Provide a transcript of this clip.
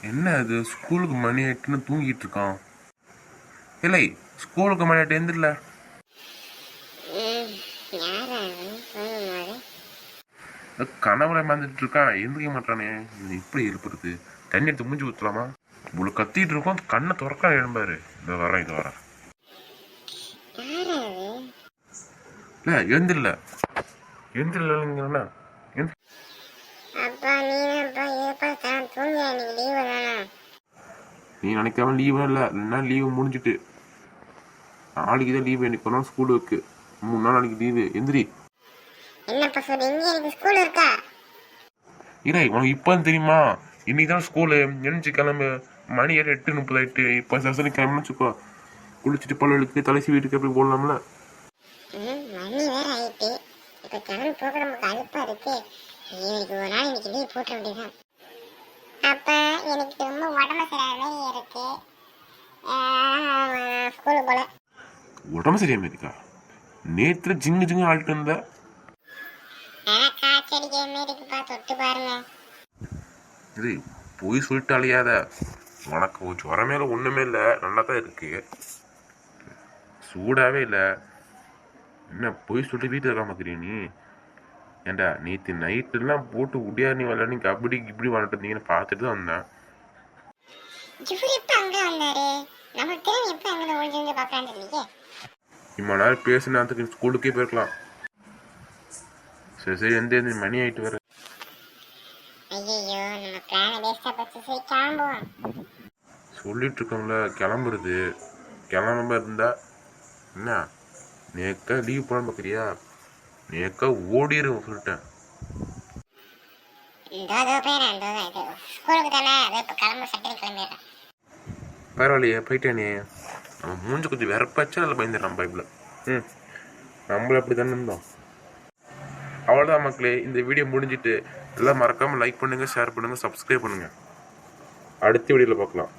என்ன அது ஸ்கூலுக்கு மணி ஆயிட்டுன்னு தூங்கிட்டு இருக்கான். இல்லை, ஸ்கூலுக்கு மணி ஆயிட்டு எந்திரல. கனவுல மறந்துட்டு இருக்கான், எந்திரிக்க மாட்டானே. இப்படி எழுப்புறது? தண்ணி எடுத்து மூஞ்சி ஊற்றலாமா? இவ்வளோ கத்திட்டு இருக்கோம், கண்ணை திறக்க எழும்பாரு. இதை வரேன் இதை வரேன். இல்லை எழுந்திரல, எழுந்திரலங்கண்ணா. நீ நினைக்காம லீவ் இல்லை, இல்லைன்னா லீவு முடிஞ்சிட்டு. நாளைக்கு தான் லீவு, எனக்கு ஒரு நாள் ஸ்கூல் இருக்கு. 3 நாள் நாளைக்கு லீவு. எந்திரி. என்னப்பா சொல்றீங்க? எனக்கு ஸ்கூல் இருக்கா? இல்லை, உனக்கு இப்போ தெரியுமா? இன்னைக்கு தான் ஸ்கூலு. எழுந்துச்சு கிளம்பு. மணி 8:30 இப்போ சசனி கிளம்புச்சுக்கோ. குளிச்சுட்டு பல்லுக்கு தலைசி வீட்டுக்கு எப்படி போடலாம்ல? மணி வேற ஆயிட்டு. இப்போ கிளம்பி போக நமக்கு அழுப்பா இருக்கு. எனக்கு ஒரு நாள் இன்னைக்கு லீவ் போட்ட வேண்டியதான். அப்ப எனக்கு ரொம்ப உடம்பு சரியாகவே இருக்கு. ஸ்கூலுக்கு போல. உடம்பு சரியாம இருக்கா? நேற்று ஜிங்கு ஜிங்கு ஆள்கிட்டு இருந்த. காய்ச்சடிக்கிற மாதிரி இருக்குப்பா, தொட்டு பாருங்க. இது போய் சொல்லிட்டு அழியாத. உனக்கு ஜுரம் மேல ஒண்ணுமே இல்லை, நல்லா தான் இருக்கு. சூடாவே இல்லை. என்ன போய் சொல்லிட்டு வீட்டில் இருக்காம இருக்கிறீ நீ? ஏண்டா நேற்று நைட்டுலாம் போட்டு உடியா நீ விளையாடி கபடி இப்படி விளாண்டு இருந்தீங்கன்னு பார்த்துட்டு தான் வந்தேன். இம்மா நேரம் பேசினதுக்கு ஸ்கூலுக்கே போயிருக்கலாம். சரி சரி, எந்த மணி ஆயிட்டு வர. சொல்லிட்டு இருக்கோம்ல கிளம்புறது. கிளம்ப இருந்தா என்ன நேக்கா லீவ் போன பார்க்குறியா? நேக்கா ஓடிடும் சொல்லிட்டேன். பரவாயில்லையே போயிட்டேனே. நம்ம மூஞ்சி கொஞ்சம் வெறப்பாச்சா அதில் பயந்துடுறான் பைப்பில். நம்மள அப்படி தானே இருந்தோம். அவ்வளோதான் மக்களே, இந்த வீடியோ முடிஞ்சிட்டு எல்லாம் மறக்காமல் லைக் பண்ணுங்கள், ஷேர் பண்ணுங்கள், சப்ஸ்கிரைப் பண்ணுங்கள். அடுத்த வீடியோவில் பார்க்கலாம்.